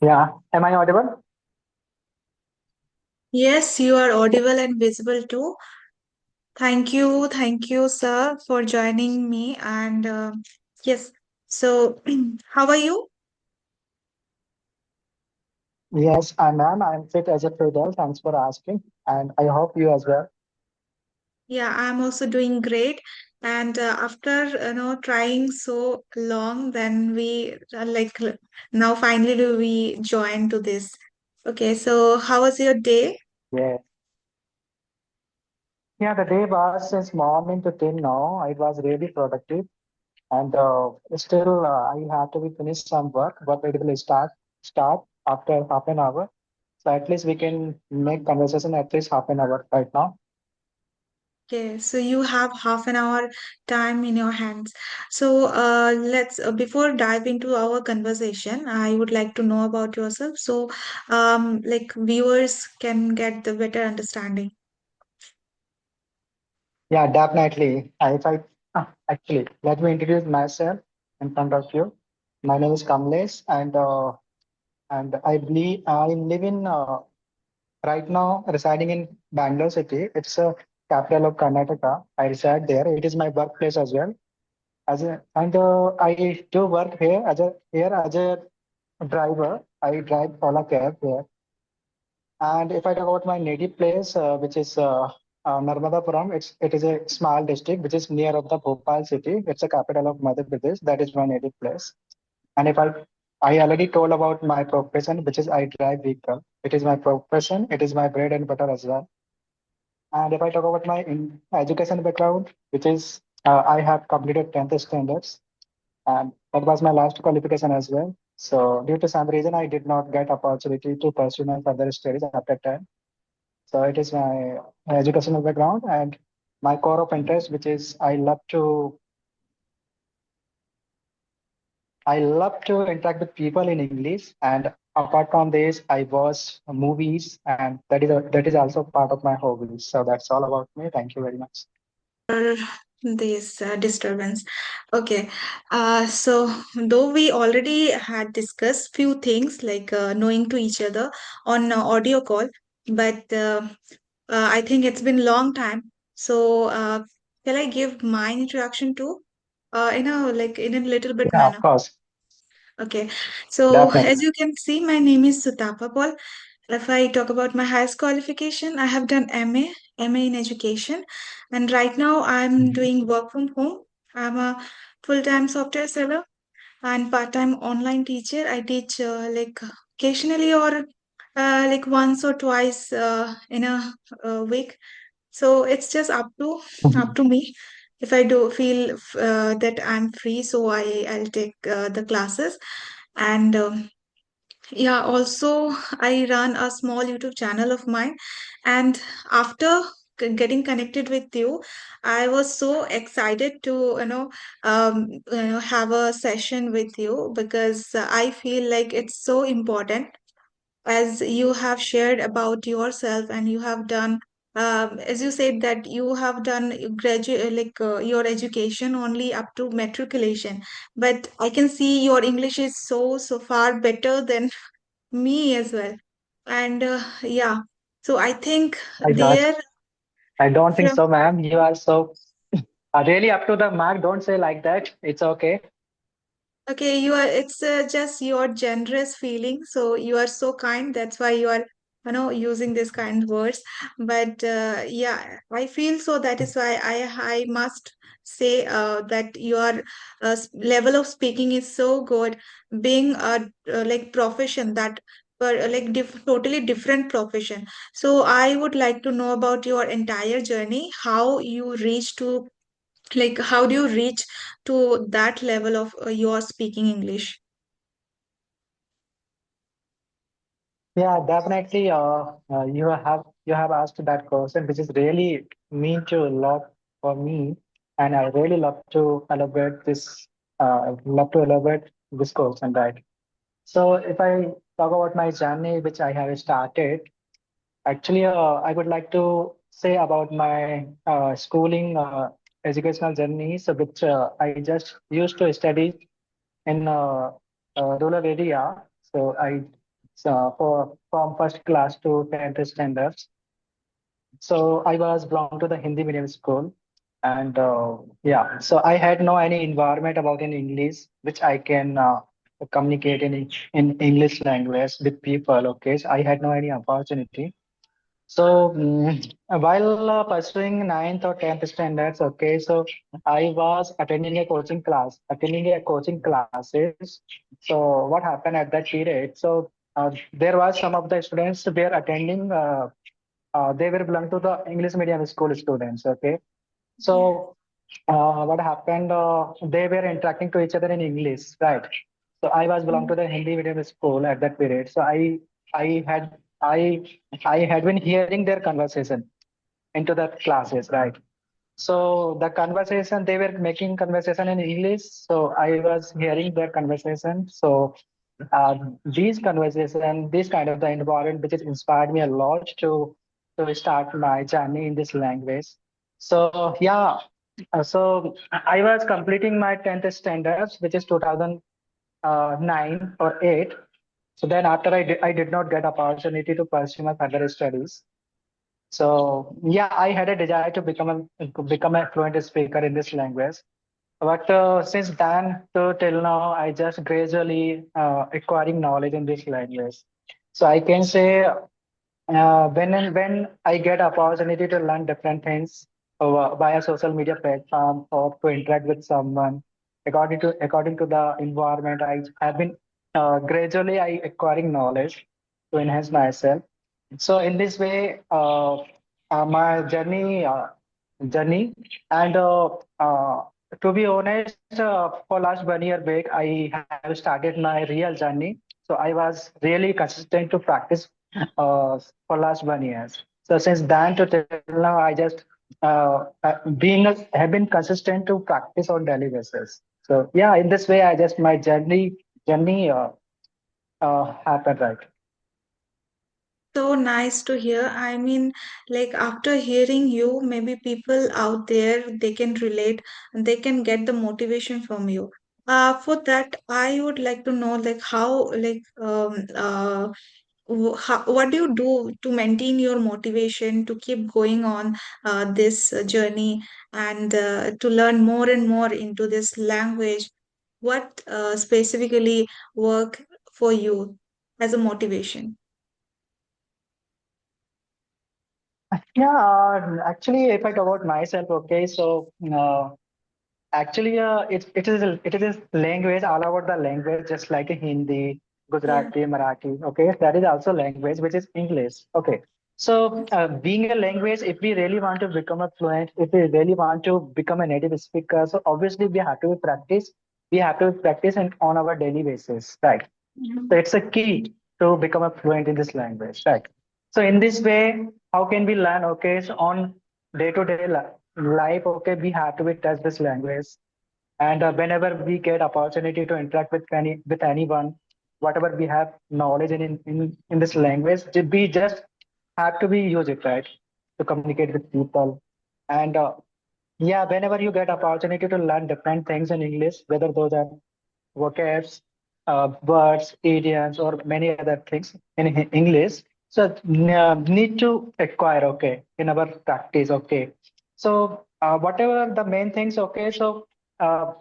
Yeah, am I audible? Yes, you are audible and visible too. Thank you, sir, for joining me. And yes, so how are you? Yes, I'm fit as a fiddle. Thanks for asking, and I hope you as well. Yeah, I'm also doing great. And after trying so long, then we now finally we join to this. Okay, so how was your day? Yeah, yeah. The day was since morning to till now. It was really productive, and still I have to be finished some work, but it will start after half an hour. So at least we can make conversation at least half an hour right now. Okay, so you have half an hour time in your hands. So let's before dive into our conversation, I would like to know about yourself. So like viewers can get the better understanding. Yeah, definitely. Actually, let me introduce myself in front of you. My name is Kamlesh, and I believe I live in right now residing in Bangalore city. It's a capital of Karnataka. I reside there. It is my workplace as well. I do work here as a driver. I drive Ola cab here. And if I talk about my native place, which is Narmadapuram, it is a small district which is near of the Bhopal city. It's the capital of Madhya Pradesh. That is my native place. And if I already told about my profession, which is I drive vehicle. It is my profession. It is my bread and butter as well. And if I talk about my education background, which is I have completed 10th standards, and that was my last qualification as well. So due to some reason, I did not get opportunity to pursue my further studies at that time. So it is my educational background and my core of interest, which is I love to interact with people in English. And apart from this, I watch movies, and that is also part of my hobbies. So that's all about me. Thank you very much. For this disturbance. Okay, so though we already had discussed few things like knowing to each other on audio call, but I think it's been long time. So shall I give my introduction too? In a in a little bit Yeah, of manner. course, Okay, so definitely. as you can see, my name is Sutapa Paul. If I talk about my highest qualification, I have done MA in education, and right now I'm Mhm. doing work from home. I'm a full-time software seller and part-time online teacher. I teach occasionally or like once or twice in a week. So it's just up to me. If I do feel that I'm free, so I'll take the classes and. Yeah, also I run a small YouTube channel of mine, and after getting connected with you, I was so excited to have a session with you because I feel like it's so important as you have shared about yourself and you have done as you said that you have done graduate your education only up to matriculation, but I can see your English is so far better than me as well. And yeah, so I think I got. there I don't think from so, ma'am. You are so really up to the mark. Don't say like that. It's okay. okay, you are it's just your generous feeling. So you are so kind. That's why you are using this kind of words. But yeah, I feel so that is why I must say that your level of speaking is so good, being a like profession that like totally different profession. So I would like to know about your entire journey, how you reached to like how do you reach to that level of your speaking English? Yeah, definitely. You have asked that question, which is really mean to a lot for me, and I really love to elaborate this question, right? So, if I talk about my journey, which I have started, actually, I would like to say about my schooling educational journey, so which I just used to study in rural area. So So for from first class to 10th standards. So I was belong to the Hindi medium school, and yeah, so I had no any environment about in English which I can communicate in English language with people. Okay, so I had no any opportunity. So while pursuing ninth or 10th standards, okay, so I was attending a coaching classes. So what happened at that period? So there was some of the students were attending. They were belong to the English medium school students. Okay, Yeah. so what happened? They were interacting to each other in English, right? So I was belong to the Hindi medium school at that period. So I had I I had been hearing their conversation into the classes, right? So the conversation they were making conversation in English. So I was hearing their conversation. So uh, these conversation, this kind of the environment, which has inspired me a lot to start my journey in this language. So yeah, so I was completing my 10th standards, which is 2009 or 8. So then after I did not get opportunity to pursue my further studies. So yeah, I had a desire to become a fluent speaker in this language. But since then to till now, I just gradually acquiring knowledge in this language. So I can say when I get opportunity to learn different things via social media platform or to interact with someone, according to the environment, I have been gradually I acquiring knowledge to enhance myself. So in this way, my journey, and to be honest, for last 1 year back, I have started my real journey. So I was really consistent to practice for last 1 year. So since then to till now, I just have been consistent to practice on daily basis. So yeah, in this way, I just my journey happened, right. So nice to hear. I mean, like after hearing you, maybe people out there they can relate and they can get the motivation from you. For that, I would like to know like how what do you do to maintain your motivation to keep going on this journey and to learn more and more into this language? What specifically work for you as a motivation? Yeah, actually, if I talk about myself, okay, so actually, it is a language all about the language, just like a Hindi, Yeah. Gujarati, Marathi. Okay, that is also language, which is English. Okay, so being a language, if we really want to become a fluent, if we really want to become a native speaker, so obviously we have to practice. We have to practice and on our daily basis, right? So Mhm. it's a key to become a fluent in this language, right? So in this way, how can we learn? Okay, so on day-to-day life, okay, we have to be touch this language, and whenever we get opportunity to interact with anyone, whatever we have knowledge in this language, we just have to be use it, right, to communicate with people. And yeah, whenever you get opportunity to learn different things in English, whether those are vocabs, words, idioms, or many other things in English. So need to acquire, okay, in our practice, okay. So whatever the main things, okay. So uh,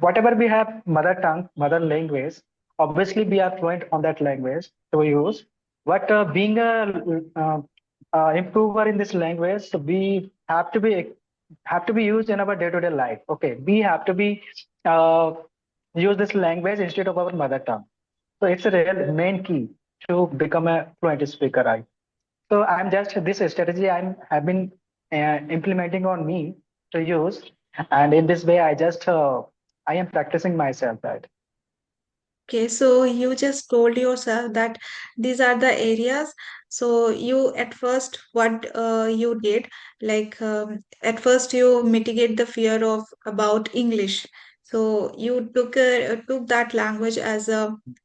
whatever we have mother tongue, mother language, obviously we are fluent on that language to use. But being a improver in this language, so we have to be used in our day-to-day life. Okay, we have to be uh, use this language instead of our mother tongue. So it's a real main key to become a fluent speaker. Right. So I'm just this strategy I'm have been implementing on me to use, and in this way I am practicing myself. Right. Okay, so you just told yourself that these are the areas. So you at first, what you did, like at first you mitigate the fear of about English. So you took that language as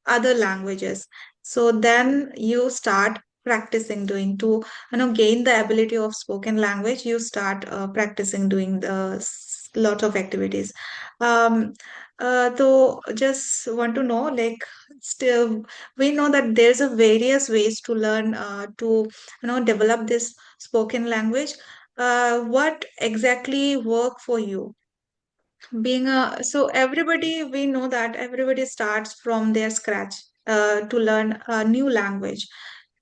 other languages. So then you start practicing doing to gain the ability of spoken language. You start practicing doing the lot of activities. Um, so just want to know, like, still we know that there's a various ways to learn to develop this spoken language. What exactly work for you? Being a so everybody, we know that everybody starts from their scratch to learn a new language.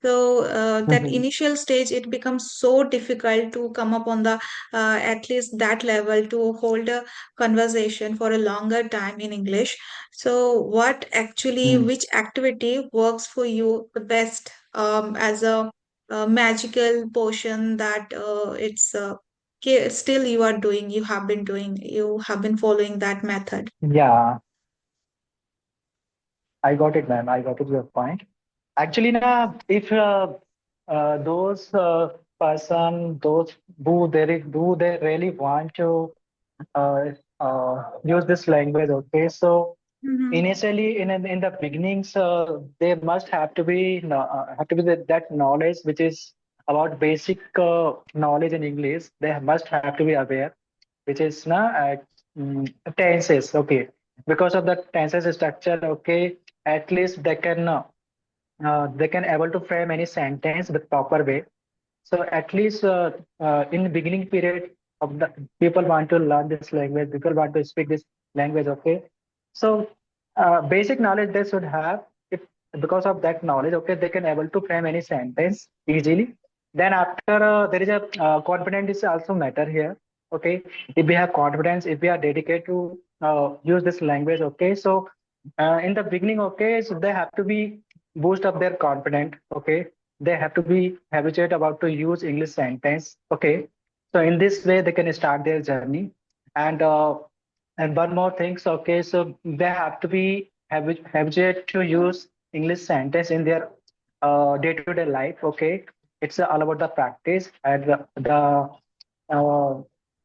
So that Mhm. initial stage, it becomes so difficult to come up on the at least that level to hold a conversation for a longer time in English. So what actually, Mhm. which activity works for you the best as a magical portion that it's still you are doing, you have been following that method? Yeah, I got it, ma'am. I got it, your point. Actually, na, if those those who they really want to uh, use this language, okay, so Mm-hmm. initially in the beginnings, they must have to be that knowledge which is about basic knowledge in English. They must have to be aware, which is tenses. Okay, because of the tenses structure. Okay, at least they can able to frame any sentence the proper way. So at least in the beginning period of the people want to learn this language, people want to speak this language. Okay, so basic knowledge they should have. If because of that knowledge, okay, they can able to frame any sentence easily. Then after there is a confidence is also matter here. Okay, if we have confidence, if we are dedicated to use this language, okay, so in the beginning, okay, so they have to be boost up their confidence. Okay, they have to be habituate about to use English sentence. Okay, so in this way they can start their journey. And uh, and one more thing, so okay, so they have to be habituate to use English sentence in their day-to-day life. Okay, it's all about the practice and uh,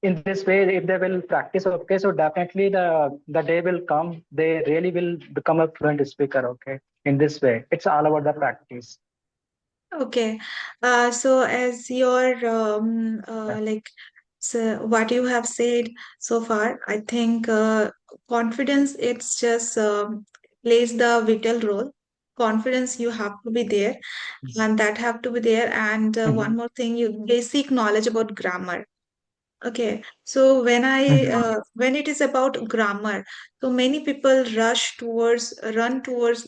in this way, if they will practice, okay, so definitely the day will come. They really will become a fluent speaker. Okay, in this way, it's all about the practice. Okay. So as your like, so what you have said so far, I think confidence, it's just plays the vital role. Confidence, you have to be there, and that have to be there. And one Mhm. more thing, you basic knowledge about grammar. Okay, so Mhm. when it is about grammar, so many people run towards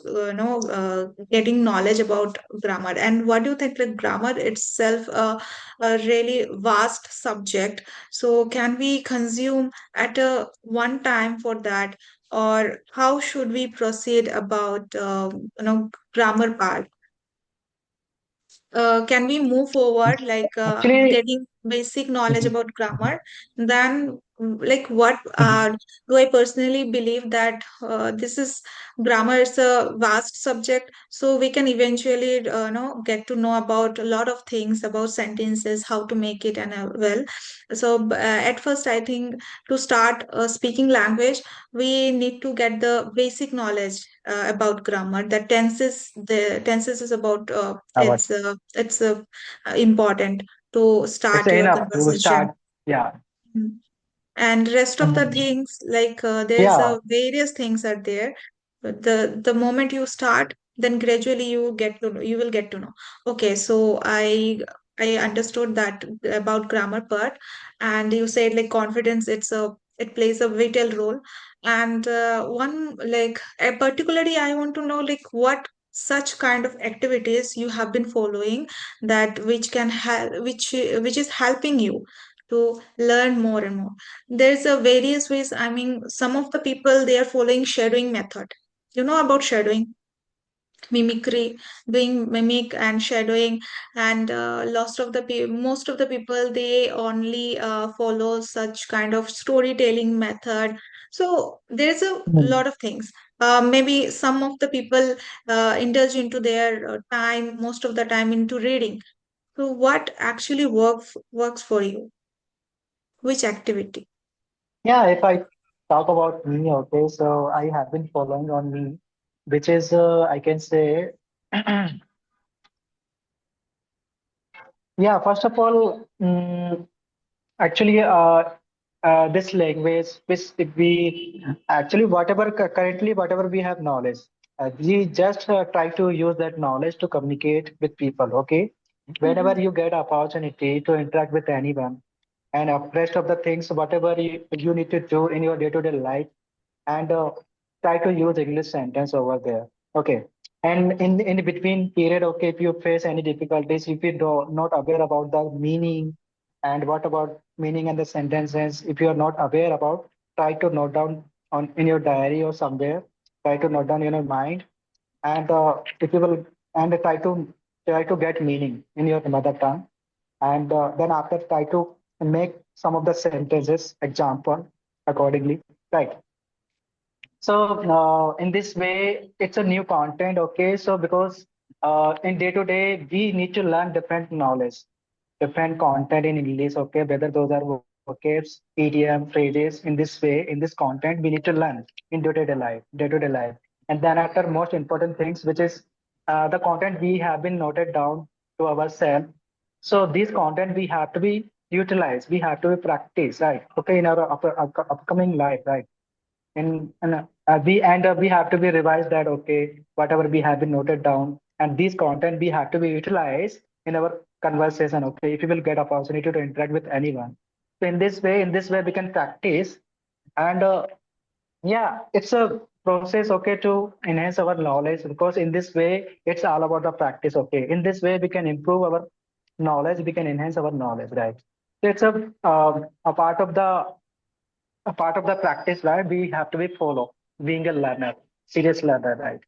getting knowledge about grammar. And what do you think? Like grammar itself, a really vast subject. So can we consume at a one time for that, or how should we proceed about grammar part? Can we move forward like Actually, getting basic knowledge mhm, about mhm, grammar? Then like what mhm. do I personally believe that this is grammar is a vast subject, so we can eventually get to know about a lot of things about sentences, how to make it, and well, so at first I think to start speaking language, we need to get the basic knowledge about grammar. The tenses is about it's important to It's start your enough to conversation. start. Yeah. Mm. And rest of the Mhm. things, like there's Yeah. various things are there. But the moment you start, then gradually you will get to know. Okay, so I understood that about grammar part. And you said like confidence, it plays a vital role. And one like particularly I want to know like what such kind of activities you have been following, that which can help, which is helping you to learn more and more. There's a various ways. I mean, some of the people, they are following shadowing method. You know about shadowing, mimicry, doing mimic and shadowing. And most of the people, they only follow such kind of storytelling method. So there's a Mhm. lot of things. Maybe some of the people indulge into their time, most of the time, into reading. So what actually works for you? Which activity? Yeah. If I talk about me, okay, so I have been following on me, which is I can say, yeah. First of all, actually, this language, which if we actually whatever currently whatever we have knowledge, We just try to use that knowledge to communicate with people. Okay, Mhm. whenever you get opportunity to interact with anyone, and rest of the things, whatever you need to do in your day-to-day life, and try to use English sentence over there. Okay. And in between period, okay, if you face any difficulties, if you do not aware about the meaning and what about meaning and the sentences, if you are not aware about, try to note down on in your diary or somewhere. Try to note down in your mind, and if you will, and try to get meaning in your mother tongue, and then after try to make some of the sentences example accordingly. Right. So in this way, it's a new content. Okay. So because in day to day, we need to learn different knowledge, different content in English. Okay. Whether those are vocabs, idiom, phrases. In this way, in this content, we need to learn in day to day life. And then after most important things, which is the content we have been noted down to ourselves. So these content we have to be utilized. We have to be practiced, right? Okay. In our upcoming life, right? We have to be revised that okay whatever we have been noted down and these content we have to be utilized in our conversation. Okay, if you will get opportunity to interact with anyone, so in this way we can practice. And yeah, it's a process. Okay, to enhance our knowledge, because in this way it's all about the practice. Okay, in this way we can improve our knowledge, we can enhance our knowledge, right? So it's a part of the practice, right? We have to be follow being a learner, serious learner, right?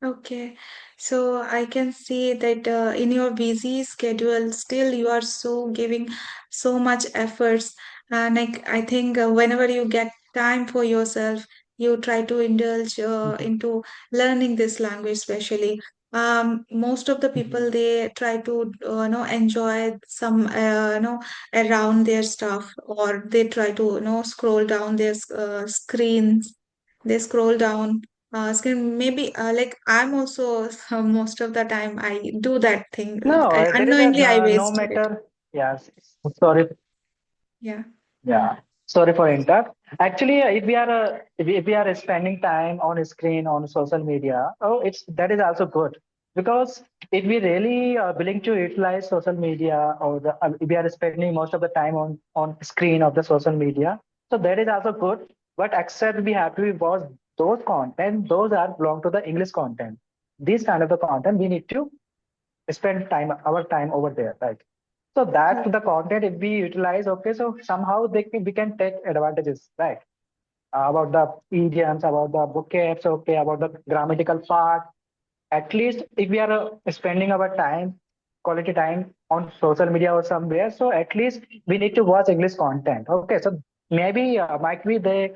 Okay, so I can see that in your busy schedule, still you are so giving so much efforts, and I think whenever you get time for yourself, you try to indulge Mhm. into learning this language, especially. Most of the Mhm. people they try to enjoy some around their stuff, or they try to scroll down their screens. They scroll down screen. Maybe like I'm also most of the time I do that thing. No, there is a Unknowingly I no wasted it. matter. Yes, sorry. Yeah. Yeah, sorry for interrupt. Actually, if we are spending time on a screen on social media, oh, it's that is also good, because if we really willing to utilize social media, or if we are spending most of the time on screen of the social media, so that is also good. But except we have to be watch those content, those are belong to the English content. These kind of the content we need to spend our time over there, right? So Yeah. that the content if we utilize, okay, so somehow we can take advantages, right? About the idioms, about the vocabs, okay, about the grammatical part. At least if we are spending our time, quality time on social media or somewhere, so at least we need to watch English content. Okay, so maybe might be they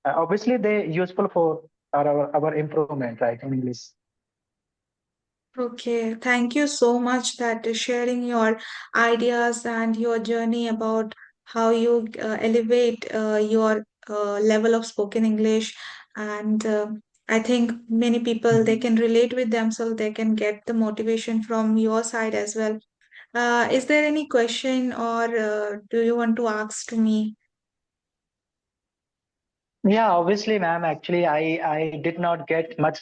obviously they useful for our improvement, right, in English. Okay, thank you so much that sharing your ideas and your journey about how you elevate your level of spoken English. And I think many people they Mhm. can relate with themselves. They can get the motivation from your side as well. Is there any question or do you want to ask to me? Yeah, obviously, ma'am. Actually, I did not get much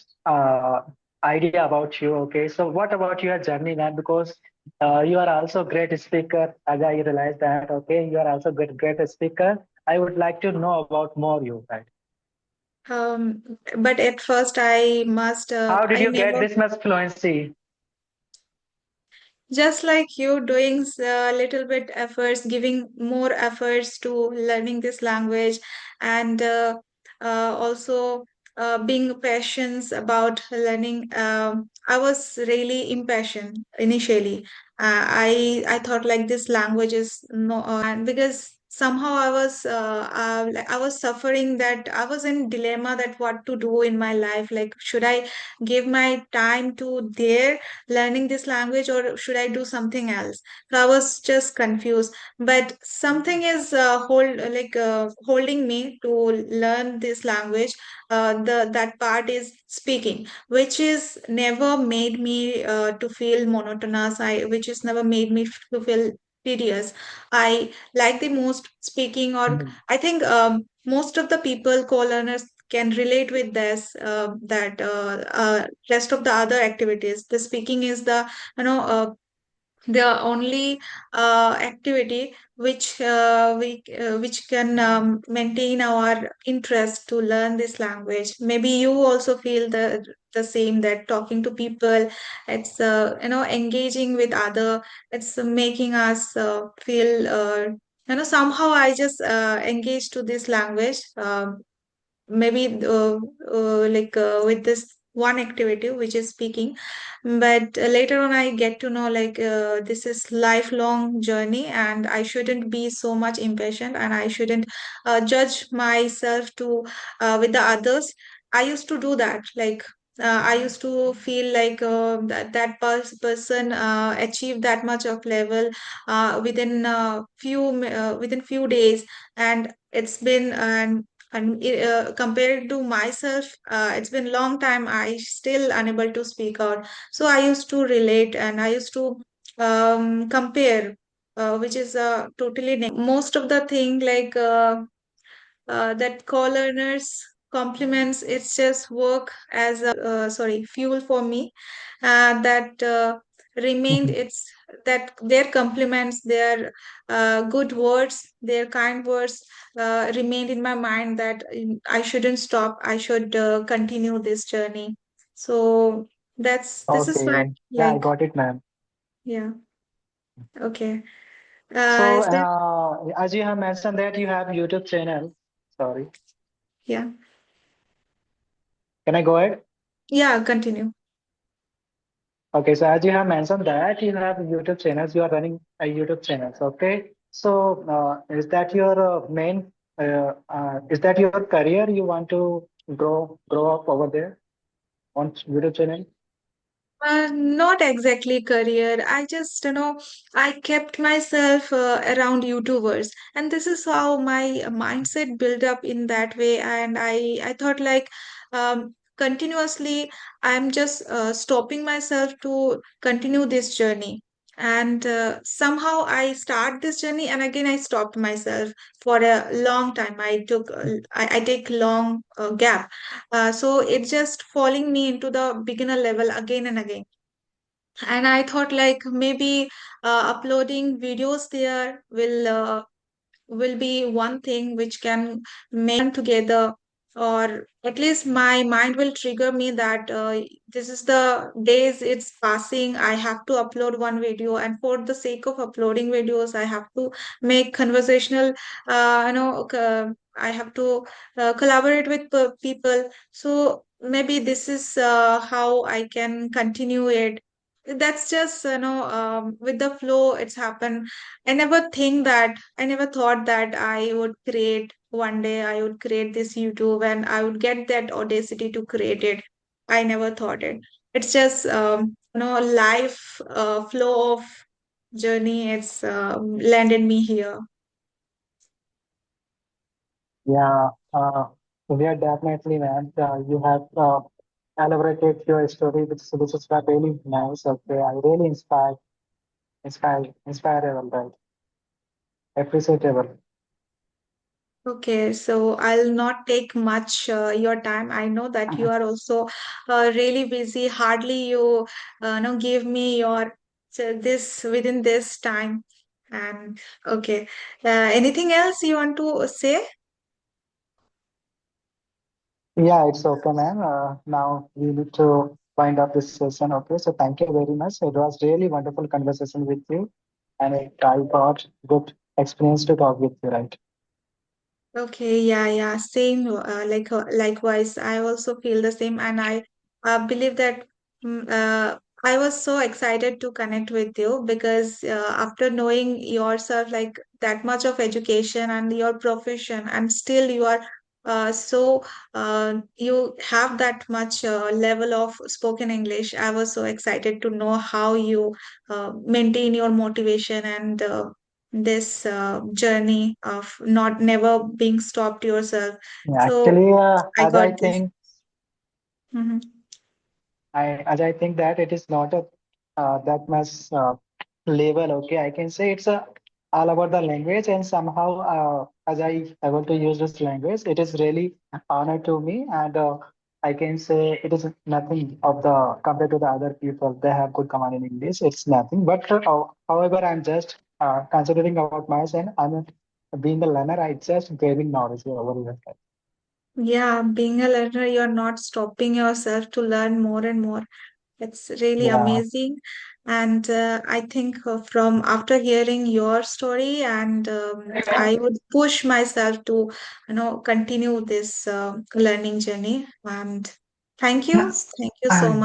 idea about you. Okay, so what about your journey, ma'am? Because you are also great speaker. As I realized that. Okay, you are also great speaker. I would like to know about more you. Right? Um, but at first, I must, How did I you get never. this much fluency? Just like you doing a little bit efforts, giving more efforts to learning this language, and also being passionate about learning. I was really impassioned initially. I thought like this language is no, and because somehow I was suffering, that I was in dilemma that what to do in my life. Like, should I give my time to there learning this language, or should I do something else? So I was just confused, but something is holding me to learn this language. The That part is speaking, which is never made me to feel monotonous. I Which is never made me to feel tedious. I like the most speaking, or Mhm. I think most of the people co-learners can relate with this that rest of the other activities. The speaking is the the only activity which can maintain our interest to learn this language. Maybe you also feel the same, that talking to people, it's engaging with other, it's making us feel somehow I just engage to this language. Maybe with this one activity which is speaking, but later on I get to know this is lifelong journey, and I shouldn't be so much impatient, and I shouldn't judge myself to with the others. I used to do that, I used to feel like person achieved that much of level within few days, and it's been compared to myself, it's been long time I still unable to speak out. So I used to relate, and I used to compare, which is totally most of the thing, that co-learners compliments, it's just work as a fuel for me, that remained, it's that their compliments, their good words, their kind words remained in my mind, that I shouldn't stop, I should continue this journey. So this is Okay. what, Yeah, I like, got it, ma'am. yeah. Okay. So, Is that, as you have mentioned that you have YouTube channel, sorry, yeah, can I go ahead? yeah, continue. Okay, so as you have mentioned that you have YouTube channels, you are running a YouTube channels. Okay, so is that your is that your career? You want to grow up over there on YouTube channel? Not exactly career. I just, I kept myself around YouTubers, and this is how my mindset built up in that way. And I thought continuously, I'm just stopping myself to continue this journey. And somehow I start this journey, and again I stopped myself for a long time. I take long gap, so it's just falling me into the beginner level again and again. And I thought maybe uploading videos there will be one thing which can make together, or at least my mind will trigger me that this is the days it's passing, I have to upload one video, and for the sake of uploading videos I have to make conversational, I have to collaborate with people. So maybe this is how I can continue it. That's just with the flow it's happened. I never thought that I would create one day, I would create this YouTube and I would get that audacity to create it. I never thought it. It's just, life flow of journey. It's landed me here. Yeah, we are definitely, man. You have elaborated your story, which is really nice. Okay, I really inspirable, right? Appreciable. Okay, so I'll not take much your time. I know that you are also really busy. Hardly you give me your this within this time. And okay, anything else you want to say? Yeah, it's okay, man. Now we need to wind up this session. Okay, so thank you very much. It was really wonderful conversation with you, and I got good experience to talk with you, right? Okay, yeah, yeah, same. Likewise, I also feel the same, and I believe that I was so excited to connect with you because after knowing yourself like that much of education and your profession, and still you are you have that much level of spoken English. I was so excited to know how you maintain your motivation and this journey of not never being stopped yourself. Yeah, So actually, I got this. Mhm. as I think that it is not a that much level. Okay, I can say it's a all about the language, and somehow as I able to use this language, it is really honor to me. And I can say it is nothing of the compared to the other people, they have good command in English, it's nothing. But however, I'm just considering about myself, being a learner, I just gaining knowledge over here. Yeah, being a learner, you're not stopping yourself to learn more and more. It's really Yeah. amazing. And I think from after hearing your story, and I would push myself to, continue this learning journey. And thank you. Thank you so much.